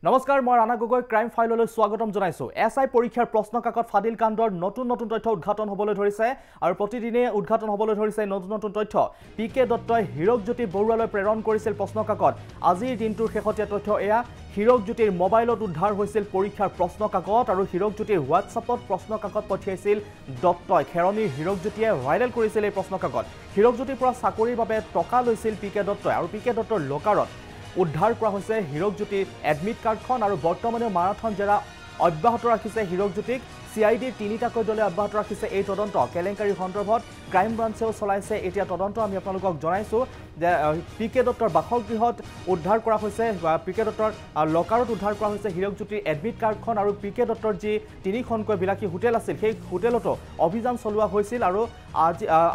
নমস্কাৰ মই ৰাণা গগৈ ক্ৰাইম ফাইললৈ স্বাগতম জনাইছো এসআই পৰীক্ষাৰ প্ৰশ্ন কাকত ফাদিল কাণ্ডৰ নতুন তথ্য উদ্ঘাটন হ'বলৈ ধৰিছে আৰু প্ৰতিদিনে উদ্ঘাটন হ'বলৈ ধৰিছে নতুন তথ্য পিকে দত্তই হীৰকজ্যোতি বৰুৱালৈ প্ৰেৰণ কৰিছিল প্ৰশ্ন কাকত আজিৰ দিনটোৰ শেহতীয়া তথ্য এয়া হীৰকজ্যোতিৰ মোবাইলত উদ্ধাৰ হৈছিল পৰীক্ষাৰ প্ৰশ্ন কাকত আৰু হীৰকজ্যোতিৰ হোৱাটছআপত প্ৰশ্ন কাকত পঠিয়াইছিল দত্তই খেৰনিৰ হীৰকজ্যোতিয়ে ভাইৰেল কৰিছিল এই প্ৰশ্ন কাকত হীৰকজ্যোতিৰ পৰা চাকৰিৰ বাবে টকা লৈছিল পিকে দত্তই আৰু পিকে দত্তৰ লকাৰত উদ্ধাৰ কৰা হৈছে হীৰকজ্যোতিৰ এডমিট কাৰ্ডখন আৰু বৰ্তমানে মাৰাথন জেৰা অব্যাহত ৰাখিছে হীৰকজ্যোতিক সিআইডিৰ তিনিটাকৈ দলে অব্যাহত ৰাখিছে এই তদন্ত কেলেংকাৰী সন্দৰ্ভত ক্ৰাইম ব্ৰাঞ্চেও চলাইছে এতিয়া তদন্ত আমি আপোনালোকক জনাইছো যে পিকে দত্তৰ বাসগৃহত উদ্ধাৰ কৰা হৈছে পিকে দত্তৰ লকাৰত উদ্ধাৰ কৰা হৈছে হীৰকজ্যোতিৰ এডমিট কাৰ্ডখন আৰু পিকে দত্তৰ যি তিনিখনকৈ বিলাসী হোটেল আছিল সেই হোটেলতো অভিযান চলোৱা হৈছিল আৰু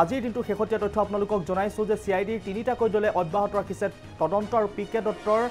আজিৰ দিনটো শেহতীয়া তথ্য আপোনালোকক জনাইছো যে সিআইডিৰ তিনিটাকৈ দলে অব্যাহত ৰাখিছে তদন্ত আৰু পিকে দত্তৰ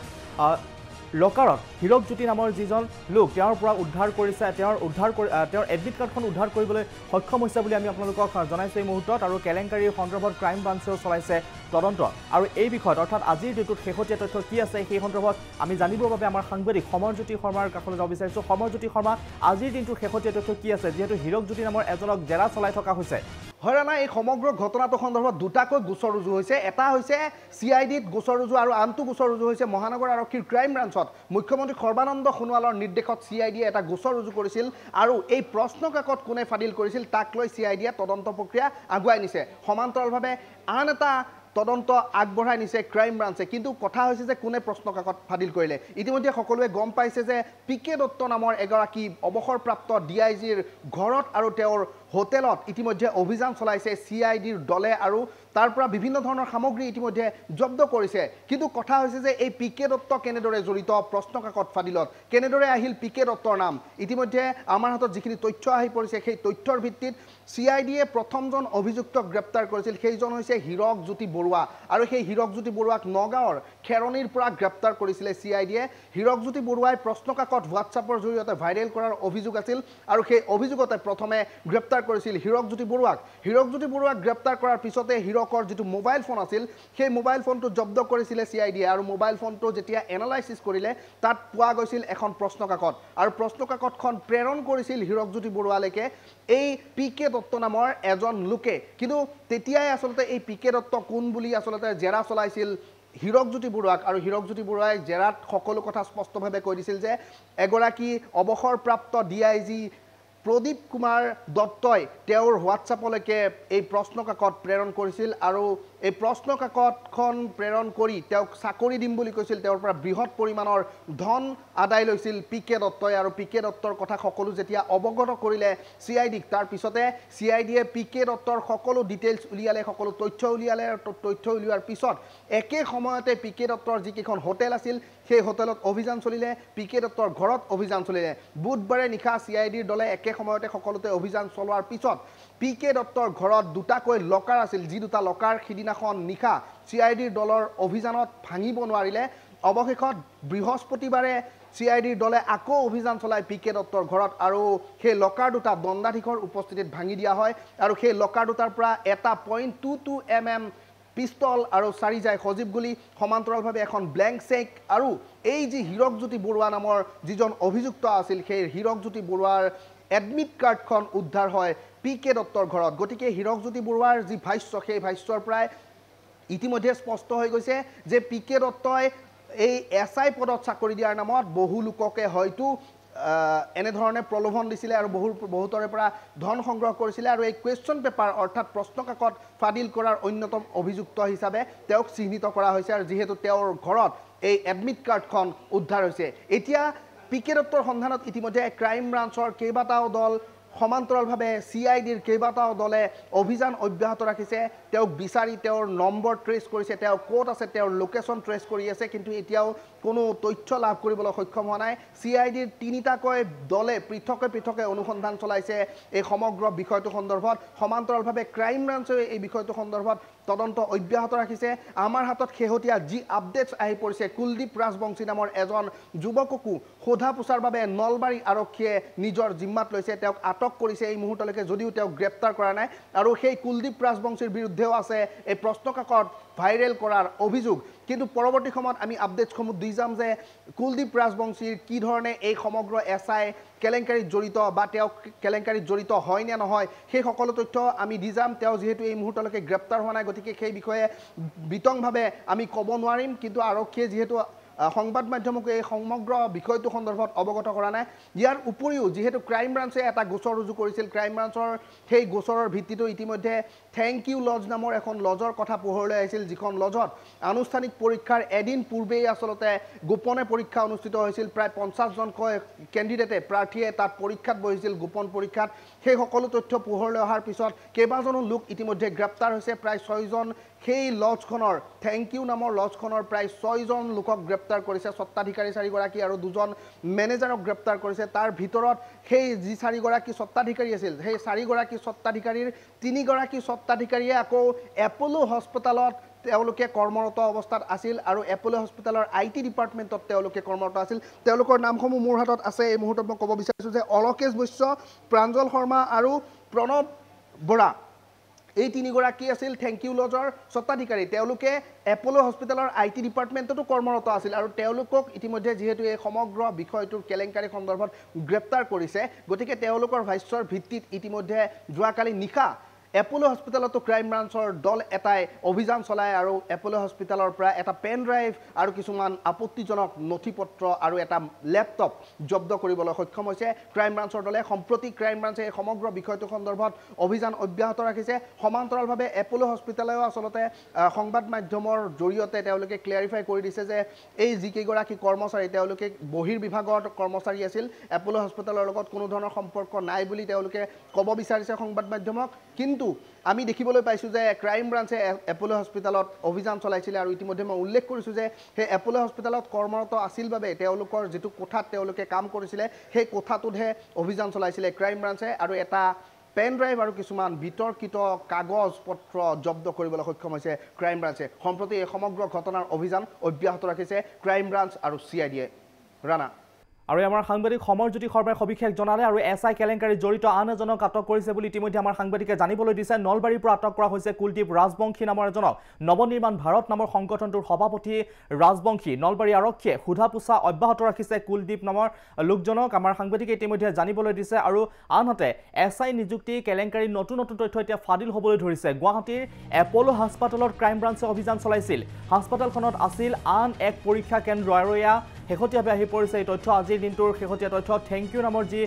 লকাৰত হীৰকজ্যোতি নামৰ যিজন লোক তেওঁৰ পৰা উদ্ধাৰ কৰিছে তেওঁৰ এডমিট কাৰ্ডখন উদ্ধাৰ কৰিবলৈ সক্ষম হৈছে বুলি আমি আপোনালোকক জনাইছো এই মুহূৰ্তত আৰু কেলেংকাৰীৰ সন্দৰ্ভত ক্ৰাইম ব্ৰাঞ্চেও চলাইছে তদন্ত আৰু এই বিষয়ত অৰ্থাৎ আজিৰ দিনটোত শেহতীয়া তথ্য কি আছে সেই সন্দৰ্ভত আমি জানিবৰ বাবে আমাৰ সাংবাদিক সমৰজ্যোতি শৰ্মাৰ কাষলৈ যাব বিচাৰিছোঁ সমৰজ্যোতি শৰ্মা আজিৰ দিনটোৰ শেহতীয়া তথ্য কি আছে যিহেতু হীৰকজ্যোতি নামৰ এজনক জেৰা চলাই থকা হৈছে হয়ৰানা এই সমগ্ৰ ঘটনাটো সন্দৰ্ভত দুটাকৈ গোচৰ ৰুজু হৈছে এটা হৈছে সিআইডিত গোচৰ ৰুজু আৰু আনটো গোচৰ ৰুজু হৈছে মহানগৰ আৰক্ষীৰ ক্ৰাইম ব্ৰাঞ্চত মুখ্যমন্ত্ৰী সৰ্বানন্দ সোণোৱালৰ নিৰ্দেশত সিআইডিয়ে এটা গোচৰ ৰুজু কৰিছিল আৰু এই প্ৰশ্ন কাকত কোনে ফাদিল কৰিছিল তাক লৈ সিআইডিয়ে তদন্ত প্ৰক্ৰিয়া আগুৱাই নিছে সমান্তৰালভাৱে আন এটা তদন্ত আগবঢ়াই নিছে ক্ৰাইম ব্ৰাঞ্চে কিন্তু কথা হৈছে যে কোনে প্ৰশ্ন কাকত ফাদিল কৰিলে ইতিমধ্যে সকলোৱে গম পাইছে যে পিকে দত্ত নামৰ এগৰাকী অৱসৰপ্ৰাপ্ত ডিআইজিৰ ঘৰত আৰু তেওঁৰ হোটেলত ইতিমধ্যে অভিযান চলাইছে সিআইডিৰ দলে আৰু তাৰ পৰা বিভিন্ন ধৰণৰ সামগ্ৰী ইতিমধ্যে জব্দ কৰিছে কিন্তু কথা হৈছে যে এই পিকে দত্ত কেনেদৰে জড়িত প্ৰশ্ন কাকত ফাদিলত কেনেদৰে আহিল পিকে দত্তৰ নাম ইতিমধ্যে আমাৰ হাতত যিখিনি তথ্য আহি পৰিছে সেই তথ্যৰ ভিত্তিত সিআইডিয়ে প্ৰথমজন অভিযুক্তক গ্ৰেপ্তাৰ কৰিছিল সেইজন হৈছে হীৰকজ্যোতি বৰুৱা আৰু সেই হীৰকজ্যোতি বৰুৱাক নগাঁৱৰ খেৰনিৰ পৰা গ্ৰেপ্তাৰ কৰিছিলে সিআইডিয়ে হীৰকজ্যোতি বৰুৱাই প্ৰশ্ন কাকত হোৱাটছআপৰ জৰিয়তে ভাইৰেল কৰাৰ অভিযোগ আছিল আৰু সেই অভিযোগতে প্ৰথমে গ্ৰেপ্তাৰ কৰিছিল হীৰকজ্যোতি বৰুৱাক গ্ৰেপ্তাৰ কৰাৰ পিছতে হীৰকৰ যিটো মোবাইল ফোন আছিল সেই মোবাইল ফোনটো জব্দ কৰিছিলে সিআইডিয়ে আৰু মোবাইল ফোনটো যেতিয়া এনালাইসিস কৰিলে তাত পোৱা গৈছিল এখন প্ৰশ্ন কাকত আৰু প্ৰশ্ন কাকতখন প্ৰেৰণ কৰিছিল হীৰকজ্যোতি বৰুৱালৈকে এই পিকে দত্ত নামৰ এজন লোকে কিন্তু তেতিয়াই আসলতে এই পিকে দত্ত কোন বুলি আসলতে জেৰা চলাইছিল হীৰকজ্যোতি বৰুৱাক আৰু হীৰকজ্যোতি বৰুৱাই জেৰাত সকলো কথা স্পষ্টভাৱে কৈ দিছিল যে এগৰাকী অৱসৰপ্ৰাপ্ত ডিআইজি প্ৰদীপ কুমাৰ দত্তই তেওঁৰ হোৱাটছআপলৈকে এই প্ৰশ্ন কাকত প্ৰেৰণ কৰিছিল আৰু এই প্ৰশ্ন কাকতখন প্ৰেৰণ কৰি তেওঁক চাকৰি দিম বুলি কৈছিল তেওঁৰ পৰা বৃহৎ পৰিমাণৰ ধন আদায় লৈছিল পিকে দত্তই আৰু পিকে দত্তৰ কথা সকলো যেতিয়া অৱগত কৰিলে সিআইডিক তাৰ পিছতে সিআইডিয়ে পিকে দত্তৰ সকলো ডিটেইলছ উলিয়ালে সকলো তথ্য উলিয়ালে আৰু তথ্য উলিওৱাৰ পিছত একে সময়তে পিকে দত্তৰ যিকেইখন হোটেল আছিল সেই হোটেলত অভিযান চলিলে পিকে দত্তৰ ঘৰত অভিযান চলিলে বুধবাৰে নিশা সিআইডিৰ দলে একে সময়তে সকলোতে অভিযান চলোৱাৰ পিছত পিকে দত্তৰ ঘৰত দুটাকৈ লকাৰ আছিল যি দুটা লকাৰ সিদিনাখন নিশা সিআইডিৰ দলৰ অভিযানত ভাঙিব নোৱাৰিলে অৱশেষত বৃহস্পতিবাৰে সিআইডিৰ দলে আকৌ অভিযান চলাই পিকে দত্তৰ ঘৰত আৰু সেই লকাৰ দুটা দণ্ডাধীশৰ উপস্থিতিত ভাঙি দিয়া হয় আৰু সেই লকাৰ দুটাৰ পৰা এটা .22 mm পিস্তল আৰু চাৰিজাই সজীৱ গুলি সমান্তৰালভাৱে এখন ব্লেংক চেক আৰু এই যি হীৰকজ্যোতি বৰুৱা নামৰ যিজন অভিযুক্ত আছিল সেই হীৰকজ্যোতি বৰুৱাৰ এডমিট কাৰ্ডখন উদ্ধাৰ হয় পিকে দত্তৰ ঘৰত গতিকে হীৰকজ্যোতি বৰুৱাৰ যি ভাষ্য সেই ভাষ্যৰ পৰাই ইতিমধ্যে স্পষ্ট হৈ গৈছে যে পিকে দত্তই এই এসআই পদত চাকৰি দিয়াৰ নামত বহু লোককে হয়তো এনেধৰণে প্ৰলোভন দিছিলে আৰু বহুতৰে পৰা ধন সংগ্ৰহ কৰিছিলে আৰু এই কুৱেশ্যন পেপাৰ অৰ্থাৎ প্ৰশ্ন কাকত ফাদিল কৰাৰ অন্যতম অভিযুক্ত হিচাপে তেওঁক চিহ্নিত কৰা হৈছে আৰু যিহেতু তেওঁৰ ঘৰত এই এডমিট কাৰ্ডখন উদ্ধাৰ হৈছে এতিয়া পিকে দত্তৰ সন্ধানত ইতিমধ্যে ক্ৰাইম ব্ৰাঞ্চৰ কেইবাটাও দল সমান্তৰালভাৱে সিআইডিৰ কেইবাটাও দলে অভিযান অব্যাহত ৰাখিছে তেওঁক বিচাৰি তেওঁৰ নম্বৰ ট্ৰেছ কৰিছে তেওঁ ক'ত আছে তেওঁৰ লোকেশ্যন ট্ৰেছ কৰি আছে কিন্তু এতিয়াও কোনো তথ্য লাভ কৰিবলৈ সক্ষম হোৱা নাই সিআইডিৰ তিনিটাকৈ দলে পৃথকে অনুসন্ধান চলাইছে এই সমগ্ৰ বিষয়টো সন্দৰ্ভত সমান্তৰালভাৱে ক্ৰাইম ব্ৰাঞ্চে এই বিষয়টো সন্দৰ্ভত তদন্ত অব্যাহত ৰাখিছে আমাৰ হাতত শেহতীয়া যি আপডেটছ আহি পৰিছে কুলদীপ ৰাজবংশী নামৰ এজন যুৱককো সোধা পোছাৰ বাবে নলবাৰী আৰক্ষীয়ে নিজৰ জিম্মাত লৈছে তেওঁক আটক আটক কৰিছে এই মুহূৰ্তলৈকে যদিও তেওঁ গ্ৰেপ্তাৰ কৰা নাই আৰু সেই কুলদীপ ৰাজবংশীৰ বিৰুদ্ধেও আছে এই প্ৰশ্নকাকত ভাইৰেল কৰাৰ অভিযোগ কিন্তু পৰৱৰ্তী সময়ত আমি আপডেটসমূহ দি যাম যে কুলদীপ ৰাজবংশীৰ কি ধৰণে এই সমগ্ৰ এছআই কেলেংকাৰীত জড়িত বা তেওঁ কেলেংকাৰীত জড়িত হয় নে নহয় সেই সকলো তথ্য আমি দি যাম তেওঁ যেহেতু এই মুহূৰ্তলৈকে গ্ৰেপ্তাৰ হোৱা নাই গতিকে সেই বিষয়ে বিতংভাৱে আমি ক'ব নোৱাৰিম কিন্তু আৰক্ষীয়ে যেহেতু সংবাদ মাধ্যমক এই সমগ্ৰ বিষয়টো সন্দৰ্ভত অৱগত কৰা নাই ইয়াৰ উপৰিও যেহেতু ক্ৰাইম ব্ৰাঞ্চে এটা গোচৰ ৰুজু কৰিছিল ক্ৰাইম ব্ৰাঞ্চৰ সেই গোচৰৰ ভিত্তিটো ইতিমধ্যে থেংক ইউ লজ নামৰ এখন লজৰ কথা পোহৰলৈ আহিছিল যিখন লজত আনুষ্ঠানিক পৰীক্ষাৰ এদিন পূৰ্বেই আচলতে গোপনে পৰীক্ষা অনুষ্ঠিত হৈছিল প্ৰায় 50জনকৈ কেণ্ডিডেটে প্ৰাৰ্থীয়ে তাত পৰীক্ষাত বহিছিল গোপন পৰীক্ষাত সেই সকলো তথ্য পোহৰলৈ অহাৰ পিছত কেইবাজনো লোক ইতিমধ্যে গ্ৰেপ্তাৰ হৈছে প্ৰায় 6জন সেই লজখনৰ থেংক ইউ নামৰ লজখনৰ প্ৰায় 6জন লোকক গ্ৰেপ্তাৰ কৰিছে স্বত্বাধিকাৰী 4গৰাকী আৰু 2জন মেনেজাৰক গ্ৰেপ্তাৰ কৰিছে তাৰ ভিতৰত সেই যি 4গৰাকী স্বত্বাধিকাৰী আছিল সেই 4গৰাকী স্বত্বাধিকাৰীৰ 3গৰাকী স্বত্বাধিকাৰীয়ে আকৌ এপলো হস্পিটালত তেওঁলোকে কৰ্মৰত অৱস্থাত আছিল আৰু এপলো হস্পিটালৰ আইটি ডিপাৰ্টমেণ্টত তেওঁলোকে কৰ্মৰত আছিল তেওঁলোকৰ নামসমূহ মোৰ হাতত আছে এই মুহূৰ্তত মই ক'ব বিচাৰিছোঁ যে অলকেশ বৈশ্য প্ৰাঞ্জল শৰ্মা আৰু প্ৰণৱ বৰা এই 3গৰাকী আছিল থেংক ইউ লজৰ স্বত্বাধিকাৰী তেওঁলোকে এপলো হস্পিটালৰ আইটি ডিপাৰ্টমেণ্টতো কৰ্মৰত আছিল আৰু তেওঁলোকক ইতিমধ্যে যেহেতু এই সমগ্ৰ বিষয়টোৰ কেলেংকাৰী সন্দৰ্ভত গ্ৰেপ্তাৰ কৰিছে গতিকে তেওঁলোকৰ ভাষ্যৰ ভিত্তিত ইতিমধ্যে যোৱাকালি নিশা এপলো হস্পিটালতো ক্ৰাইম ব্ৰাঞ্চৰ দল এটাই অভিযান চলায় আৰু এপলো হস্পিটালৰ পৰা এটা পেন ড্ৰাইভ আৰু কিছুমান আপত্তিজনক নথিপত্ৰ আৰু এটা লেপটপ জব্দ কৰিবলৈ সক্ষম হৈছে ক্ৰাইম ব্ৰাঞ্চৰ দলে সম্প্ৰতি ক্ৰাইম ব্ৰাঞ্চে এই সমগ্ৰ বিষয়টো সন্দৰ্ভত অভিযান অব্যাহত ৰাখিছে সমান্তৰালভাৱে এপলো হস্পিটালেও আচলতে সংবাদ মাধ্যমৰ জৰিয়তে তেওঁলোকে ক্লিয়াৰিফাই কৰি দিছে যে এই যিকেইগৰাকী কৰ্মচাৰী তেওঁলোকে বহিৰ্বিভাগৰ কৰ্মচাৰী আছিল এপলো হস্পিটালৰ লগত কোনো ধৰণৰ সম্পৰ্ক নাই বুলি তেওঁলোকে ক'ব বিচাৰিছে সংবাদ মাধ্যমক কিন্তু আমি দেখিবলৈ পাইছোঁ যে ক্ৰাইম ব্ৰাঞ্চে এপলো হস্পিটালত অভিযান চলাইছিল আৰু ইতিমধ্যে মই উল্লেখ কৰিছোঁ যে সেই এপলো হস্পিটালত কৰ্মৰত আছিল বাবে তেওঁলোকৰ যিটো কোঠাত তেওঁলোকে কাম কৰিছিলে সেই কোঠাটোতহে অভিযান চলাইছিলে ক্ৰাইম ব্ৰাঞ্চে আৰু এটা পেন ড্ৰাইভ আৰু কিছুমান বিতৰ্কিত কাগজ পত্ৰ জব্দ কৰিবলৈ সক্ষম হৈছে ক্ৰাইম ব্ৰাঞ্চে সম্প্ৰতি এই সমগ্ৰ ঘটনাৰ অভিযান অব্যাহত ৰাখিছে ক্ৰাইম ব্ৰাঞ্চ আৰু CIDয়ে ৰাণা আৰু আমাৰ সাংবাদিক সমৰজ্যোতি শৰ্মাই সবিশেষ জনালে আৰু এছআই কেলেংকাৰীত জড়িত আন এজনক আটক কৰিছে বুলি ইতিমধ্যে আমাৰ সাংবাদিকে জানিবলৈ দিছে নলবাৰীৰ পৰা আটক কৰা হৈছে কুলদীপ ৰাজবংশী নামৰ এজনক নৱনিৰ্মাণ ভাৰত নামৰ সংগঠনটোৰ সভাপতি ৰাজবংশী নলবাৰী আৰক্ষীয়ে সোধা পোছা অব্যাহত ৰাখিছে কুলদীপ নামৰ লোকজনক আমাৰ সাংবাদিকে ইতিমধ্যে জানিবলৈ দিছে আৰু আনহাতে এছআই নিযুক্তি কেলেংকাৰীৰ নতুন নতুন তথ্য এতিয়া ফাদিল হ'বলৈ ধৰিছে গুৱাহাটীৰ এপলো হাস্পাতালত ক্ৰাইম ব্ৰাঞ্চে অভিযান চলাইছিল হাস্পাতালখনত আছিল আন এক পৰীক্ষা কেন্দ্ৰ আৰু এয়া শেহতীয়াভাৱে আহি পৰিছে এই তথ্য আজিৰ দিনটোৰ শেহতীয়া তথ্য থেংক ইউ নামৰ যি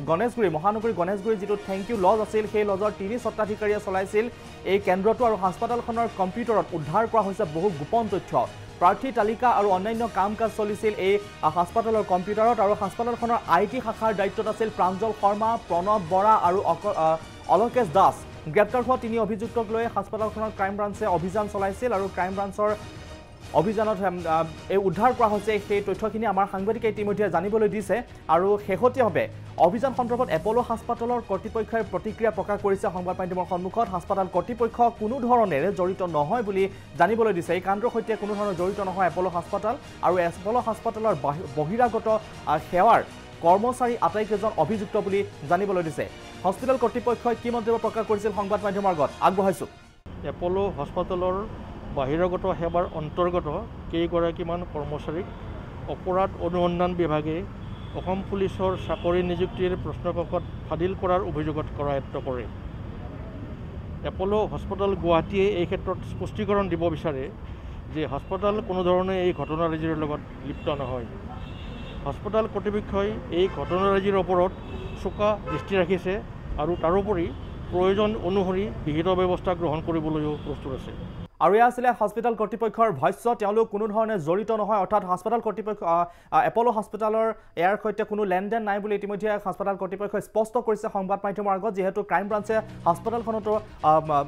গণেশগুৰি মহানগৰী গণেশগুৰিৰ যিটো থেংক ইউ লজ আছিল সেই লজৰ 3 স্বত্বাধিকাৰীয়ে চলাইছিল এই কেন্দ্ৰটো আৰু হাস্পাতালখনৰ কম্পিউটাৰত উদ্ধাৰ কৰা হৈছে বহু গোপন তথ্য প্ৰাৰ্থী তালিকা আৰু অন্যান্য কাম কাজ চলিছিল এই হাস্পাতালৰ কম্পিউটাৰত আৰু হাস্পাতালখনৰ আইটি শাখাৰ দায়িত্বত আছিল প্ৰাঞ্জল শৰ্মা প্ৰণৱ বৰা আৰু অলকেশ দাস গ্ৰেপ্তাৰ হোৱা 3 অভিযুক্তক লৈ হাস্পাতালখনৰ ক্ৰাইম ব্ৰাঞ্চে অভিযান চলাইছিল আৰু ক্ৰাইম ব্ৰাঞ্চৰ অভিযানত এই উদ্ধাৰ কৰা হৈছে সেই তথ্যখিনি আমাৰ সাংবাদিকে ইতিমধ্যে জানিবলৈ দিছে আৰু শেহতীয়াভাৱে অভিযান সন্দৰ্ভত এপলো হাস্পাতালৰ কৰ্তৃপক্ষই প্ৰতিক্ৰিয়া প্ৰকাশ কৰিছে সংবাদ মাধ্যমৰ সন্মুখত হাস্পাতাল কৰ্তৃপক্ষ কোনো ধৰণেৰে জড়িত নহয় বুলি জানিবলৈ দিছে এই কাণ্ডৰ সৈতে কোনো ধৰণৰ জড়িত নহয় এপলো হাস্পাতাল আৰু এপলো হাস্পাতালৰ বহিৰাগত সেৱাৰ কৰ্মচাৰী আটাইকেইজন অভিযুক্ত বুলি জানিবলৈ দিছে হস্পিটেল কৰ্তৃপক্ষই কি মন্তব্য প্ৰকাশ কৰিছিল সংবাদ মাধ্যমৰ আগত আগবঢ়াইছোঁ এপলো হাস্পাতালৰ বাহিৰাগত সেৱাৰ অন্তৰ্গত কেইগৰাকীমান কৰ্মচাৰীক অপৰাধ অনুসন্ধান বিভাগে অসম পুলিচৰ চাকৰি নিযুক্তিৰ প্ৰশ্নকাকত ফাদিল কৰাৰ অভিযোগত কৰায়ত্ব কৰে এপলো হাস্পাতাল গুৱাহাটীয়ে এই ক্ষেত্ৰত স্পষ্টীকৰণ দিব বিচাৰে যে হাস্পাতাল কোনো ধৰণে এই ঘটনাৰাজিৰ লগত লিপ্ত নহয় হাস্পাতাল কৰ্তৃপক্ষই এই ঘটনাৰাজিৰ ওপৰত চোকা দৃষ্টি ৰাখিছে আৰু তাৰোপৰি প্ৰয়োজন অনুসৰি বিহিত ব্যৱস্থা গ্ৰহণ কৰিবলৈও প্ৰস্তুত আছে আৰু এয়া আছিলে হস্পিটেল কৰ্তৃপক্ষৰ ভাষ্য তেওঁলোক কোনো ধৰণে জড়িত নহয় অৰ্থাৎ হস্পিটেল কৰ্তৃপক্ষ এপলো হস্পিটালৰ ইয়াৰ সৈতে কোনো লেনদেন নাই বুলি ইতিমধ্যে হস্পিটেল কৰ্তৃপক্ষই স্পষ্ট কৰিছে সংবাদ মাধ্যমৰ আগত যিহেতু ক্ৰাইম ব্ৰাঞ্চে হস্পিটেলখনতো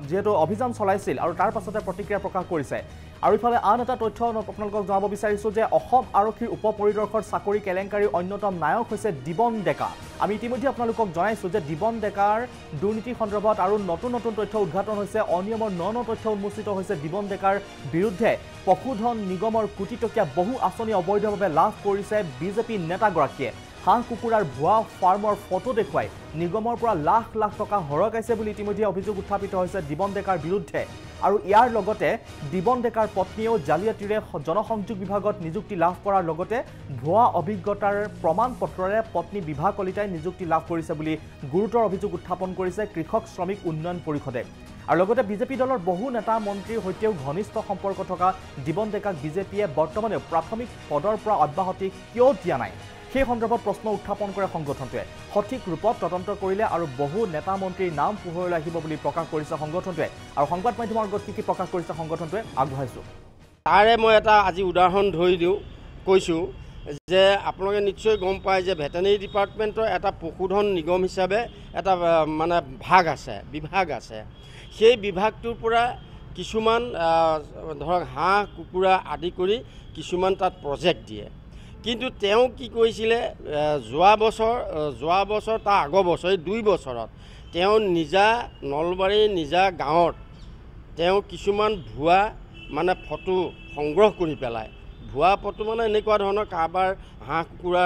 যিহেতু অভিযান চলাইছিল আৰু তাৰ পাছতে প্ৰতিক্ৰিয়া প্ৰকাশ কৰিছে আৰু ইফালে আন এটা তথ্য আপোনালোকক জনাব বিচাৰিছোঁ যে অসম আৰক্ষীৰ উপ পৰিদৰ্শক চাকৰি কেলেংকাৰীৰ অন্যতম নায়ক হৈছে দিবন ডেকা আমি ইতিমধ্যে আপোনালোকক জনাইছোঁ যে দিবন ডেকাৰ দুৰ্নীতি সন্দৰ্ভত আৰু নতুন নতুন তথ্য উদ্ঘাটন হৈছে অনিয়মৰ ন তথ্য উন্মোচিত হৈছে দিবন ডেকাৰ বিৰুদ্ধে পশুধন নিগমৰ কোটি টকীয়া বহু আঁচনি অবৈধভাৱে লাভ কৰিছে বিজেপি নেতাগৰাকীয়ে হাঁহ কুকুৰাৰ ভুৱা ফাৰ্মৰ ফটো দেখুৱাই নিগমৰ পৰা লাখ লাখ টকা হৰকাইছে বুলি ইতিমধ্যে অভিযোগ উত্থাপিত হৈছে দিবন ডেকাৰ বিৰুদ্ধে আৰু ইয়াৰ লগতে দিবন ডেকাৰ পত্নীয়েও জালিয়াতিৰে জনসংযোগ বিভাগত নিযুক্তি লাভ কৰাৰ লগতে ভুৱা অভিজ্ঞতাৰ প্ৰমাণ পত্ৰৰে পত্নী বিভা কলিতাই নিযুক্তি লাভ কৰিছে বুলি গুৰুতৰ অভিযোগ উত্থাপন কৰিছে কৃষক শ্ৰমিক উন্নয়ন পৰিষদে আৰু লগতে বিজেপি দলৰ বহু নেতা মন্ত্ৰীৰ সৈতেও ঘনিষ্ঠ সম্পৰ্ক থকা দিবন ডেকাক বিজেপিয়ে বৰ্তমানে প্ৰাথমিক পদৰ পৰা অব্যাহতি কিয় দিয়া নাই সেই সন্দৰ্ভত প্ৰশ্ন উত্থাপন কৰে সংগঠনটোৱে সঠিক ৰূপত তদন্ত কৰিলে আৰু বহু নেতা মন্ত্ৰীৰ নাম পোহৰলৈ আহিব বুলি প্ৰকাশ কৰিছে সংগঠনটোৱে আৰু সংবাদ মাধ্যমৰ আগত কি প্ৰকাশ কৰিছে সংগঠনটোৱে আগবঢ়াইছোঁ তাৰে মই এটা আজি উদাহৰণ ধৰি কৈছোঁ যে আপোনালোকে নিশ্চয় গম পায় যে ভেটেনেৰি ডিপাৰ্টমেণ্টৰ এটা পশুধন নিগম হিচাপে এটা মানে বিভাগ আছে সেই বিভাগটোৰ পৰা কিছুমান ধৰক হাঁহ কুকুৰা আদি কৰি কিছুমান তাত প্ৰজেক্ট দিয়ে কিন্তু তেওঁ কি কৰিছিলে যোৱা বছৰ তাৰ আগৰ বছৰ এই 2 বছৰত তেওঁ নিজা নলবাৰীৰ নিজা গাঁৱত তেওঁ কিছুমান ভুৱা মানে ফটো সংগ্ৰহ কৰি পেলায় ভুৱা ফটো মানে এনেকুৱা ধৰণৰ কাৰোবাৰ হাঁহ কুকুৰা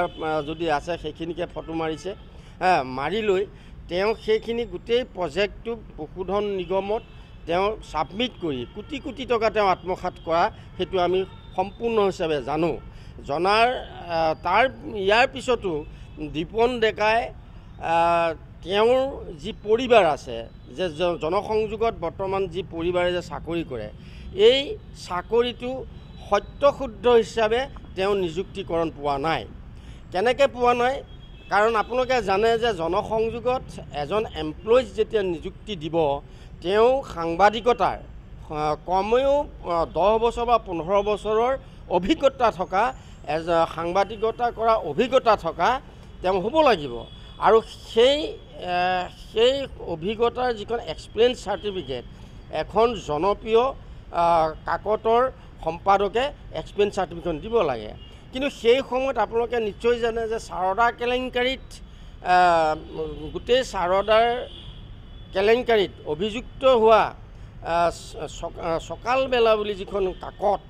যদি আছে সেইখিনিকে ফটো মাৰিছে মাৰি লৈ তেওঁ সেইখিনি গোটেই প্ৰজেক্টটো পশুধন নিগমত তেওঁ ছাবমিট কৰি কোটি কোটি টকা তেওঁ আত্মসাৎ কৰা সেইটো আমি সম্পূৰ্ণ হিচাপে জানো জনাৰ তাৰ ইয়াৰ পিছতো দিপন ডেকাই তেওঁৰ যি পৰিবাৰ আছে যে জনসংযোগত বৰ্তমান যি পৰিবাৰে যে চাকৰি কৰে এই চাকৰিটো সত্যশুদ্ধ হিচাপে তেওঁ নিযুক্তিকৰণ পোৱা নাই কেনেকৈ পোৱা নাই কাৰণ আপোনালোকে জানে যে জনসংযোগত এজন এমপ্লয়িজ যেতিয়া নিযুক্তি দিব তেওঁ সাংবাদিকতাৰ কমেও 10 বছৰ বা 15 বছৰৰ অভিজ্ঞতা থকা সাংবাদিকতা কৰা অভিজ্ঞতা থকা তেওঁ হ'ব লাগিব আৰু সেই অভিজ্ঞতাৰ যিখন এক্সপিৰিয়েঞ্চ চাৰ্টিফিকেট এখন জনপ্ৰিয় কাকতৰ সম্পাদকে এক্সপিৰিয়েঞ্চ চাৰ্টিফিকেট দিব লাগে কিন্তু সেই সময়ত আপোনালোকে নিশ্চয় জানে যে সাৰদা কেলেংকাৰীত গোটেই সাৰদাৰ কেলেংকাৰীত অভিযুক্ত হোৱা সকালবেলা বুলি যিখন কাকত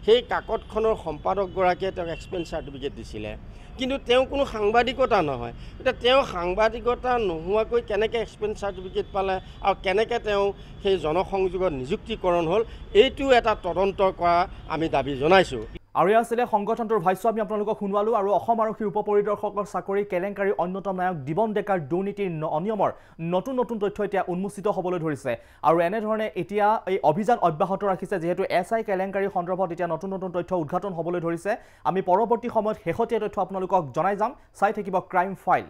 সেই কাকতখনৰ সম্পাদকগৰাকীয়ে তেওঁক এক্সপিৰিয়েঞ্চ চাৰ্টিফিকেট দিছিলে কিন্তু তেওঁ কোনো সাংবাদিকতা নহয় এতিয়া তেওঁ সাংবাদিকতা নোহোৱাকৈ কেনেকৈ এক্সপিৰিয়েঞ্চ চাৰ্টিফিকেট পালে আৰু কেনেকৈ তেওঁ সেই জনসংযোগত নিযুক্তিকৰণ হ'ল এইটো এটা তদন্ত কৰা আমি দাবী জনাইছোঁ আৰু এয়া আছিলে সংগঠনটোৰ ভাষ্য আমি আপোনালোকক শুনোৱালোঁ আৰু অসম আৰক্ষীৰ উপ পৰিদৰ্শকৰ চাকৰি কেলেংকাৰীৰ অন্যতম নায়ক দিবন ডেকাৰ দুৰ্নীতিৰ অনিয়মৰ নতুন তথ্য এতিয়া উন্মোচিত হ'বলৈ ধৰিছে আৰু এনেধৰণে এতিয়া এই অভিযান অব্যাহত ৰাখিছে যিহেতু SI কেলেংকাৰীৰ সন্দৰ্ভত এতিয়া নতুন তথ্য উদ্ঘাটন হ'বলৈ ধৰিছে আমি পৰৱৰ্তী সময়ত শেহতীয়া তথ্য আপোনালোকক জনাই যাম চাই থাকিব ক্ৰাইম ফাইল